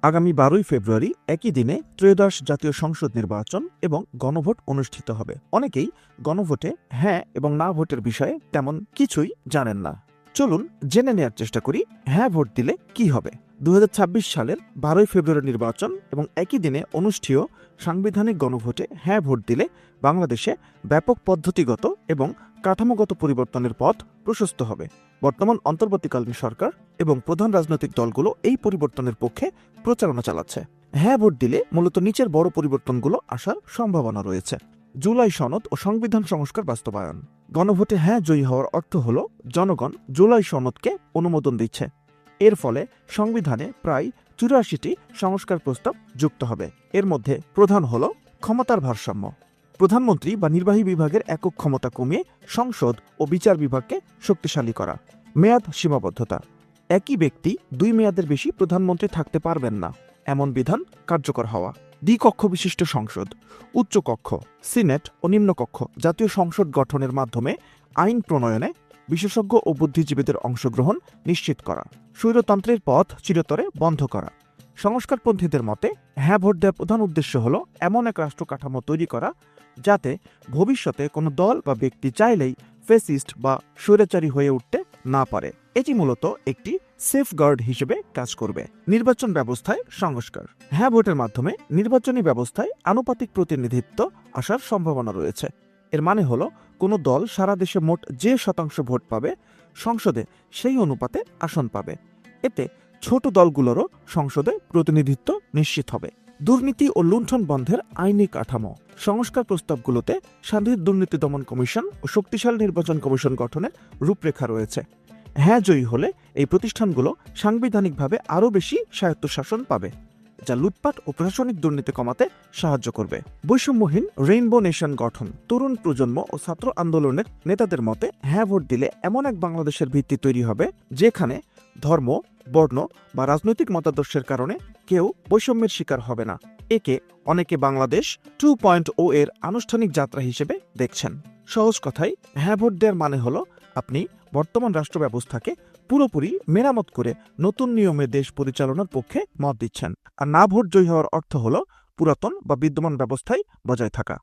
আগামী 12ই ফেব্রুয়ারি একই দিনে ত্রয়োদশ জাতীয় সংসদ নির্বাচন এবং গণভোট অনুষ্ঠিত হবে। অনেকেই গণভোটে হ্যাঁ এবং না ভোটের বিষয়ে তেমন কিছুই জানেন না। চলুন জেনে নেওয়ার চেষ্টা করি হ্যাঁ ভোট দিলে কি হবে। 2026 সালের 12ই ফেব্রুয়ারি নির্বাচন এবং একই দিনে অনুষ্ঠেয় সাংবিধানিক গণভোটে হ্যাঁ ভোট দিলে বাংলাদেশে ব্যাপক পদ্ধতিগত এবং কাঠামোগত পরিবর্তনের পথ প্রশস্ত হবে। বর্তমান অন্তর্বর্তীকালীন সরকার এবং প্রধান রাজনৈতিক দলগুলো এই পরিবর্তনের পক্ষে প্রচারণা চালাচ্ছে। হ্যাঁ ভোট দিলে মূলত নিচের বড় পরিবর্তনগুলো আসার সম্ভাবনা রয়েছে। জুলাই সনদ ও সংবিধান সংস্কার বাস্তবায়ন। গণভোটে হ্যাঁ জয়ী হওয়ার অর্থ হল জনগণ জুলাই সনদকে অনুমোদন দিচ্ছে। এর ফলে সংবিধানে প্রায় 84টি সংস্কার প্রস্তাব যুক্ত হবে। এর মধ্যে প্রধান হল ক্ষমতার ভারসাম্য। প্রধানমন্ত্রী বা নির্বাহী বিভাগের একক ক্ষমতা কমিয়ে সংসদ ও বিচার বিভাগকে শক্তিশালী করা। মেয়াদ সীমাবদ্ধতা। একই ব্যক্তি 2 মেয়াদের বেশি প্রধানমন্ত্রী থাকতে পারবেন না, এমন বিধান কার্যকর হওয়া। দ্বিকক্ষ বিশিষ্ট সংসদ। উচ্চকক্ষ, সিনেট ও নিম্নকক্ষ জাতীয় সংসদ গঠনের মাধ্যমে আইন প্রণয়নে বিশেষজ্ঞ ও বুদ্ধিজীবীদের অংশগ্রহণ নিশ্চিত করা। স্বৈরতন্ত্রের পথ চিরতরে বন্ধ করা। সংস্কারপন্থীদের মতে হ্যাঁ ভোট দেওয়ার প্রধান উদ্দেশ্য হল এমন এক রাষ্ট্র কাঠামো তৈরি করা যাতে ভবিষ্যতে কোনো দল বা ব্যক্তি চাইলেই ফেসিস্ট বা স্বৈরাচারী হয়ে উঠতে না পারে। এটি মূলত একটি সেফগার্ড হিসেবে কাজ করবে। নির্বাচন ব্যবস্থায় সংস্কার। হ্যাঁ ভোটের মাধ্যমে নির্বাচনী ব্যবস্থায় আনুপাতিক প্রতিনিধিত্ব আসার সম্ভাবনা রয়েছে। এর মানে হলো কোনো দল সারা দেশে মোট যে শতাংশ ভোট পাবে সংসদে সেই অনুপাতে আসন পাবে। এতে ছোট দলগুলোরও সংসদে প্রতিনিধিত্ব নিশ্চিত হবে। দুর্নীতি ও লুণ্ঠন বন্ধের আইনি কাঠামো। সংস্কার প্রস্তাবগুলোতে স্বাধীন দুর্নীতি দমন কমিশন ও শক্তিশালী নির্বাচন কমিশন গঠনের রূপরেখা রয়েছে। হ্যাঁ জয়ী হলে এই প্রতিষ্ঠানগুলো সাংবিধানিকভাবে আরও বেশি স্বায়ত্তশাসন পাবে, যা লুটপাট ও প্রশাসনিক দুর্নীতি কমাতে সাহায্য করবে। বৈষম্যহীন রেইনবো নেশন গঠন। তরুণ প্রজন্ম ও ছাত্র আন্দোলনের নেতাদের মতে হ্যাঁ ভোট দিলে এমন এক বাংলাদেশের ভিত্তি তৈরি হবে যেখানে ধর্ম, বর্ণ বা রাজনৈতিক মতাদর্শের কারণে কেউ বৈষম্যের শিকার হবে না। একে অনেকে বাংলাদেশ 2.0 এর আনুষ্ঠানিক যাত্রা হিসেবে দেখছেন। সহজ কথায় হ্যাঁ ভোট দেওয়ার মানে হলো আপনি বর্তমান রাষ্ট্র ব্যবস্থাকে পুরোপুরি মেরামত করে নতুন নিয়মে দেশ পরিচালনার পক্ষে মত দিচ্ছেন। আর না ভোট জয়ী হওয়ার অর্থ হলো পুরাতন বা বিদ্যমান ব্যবস্থায় বজায় থাকা।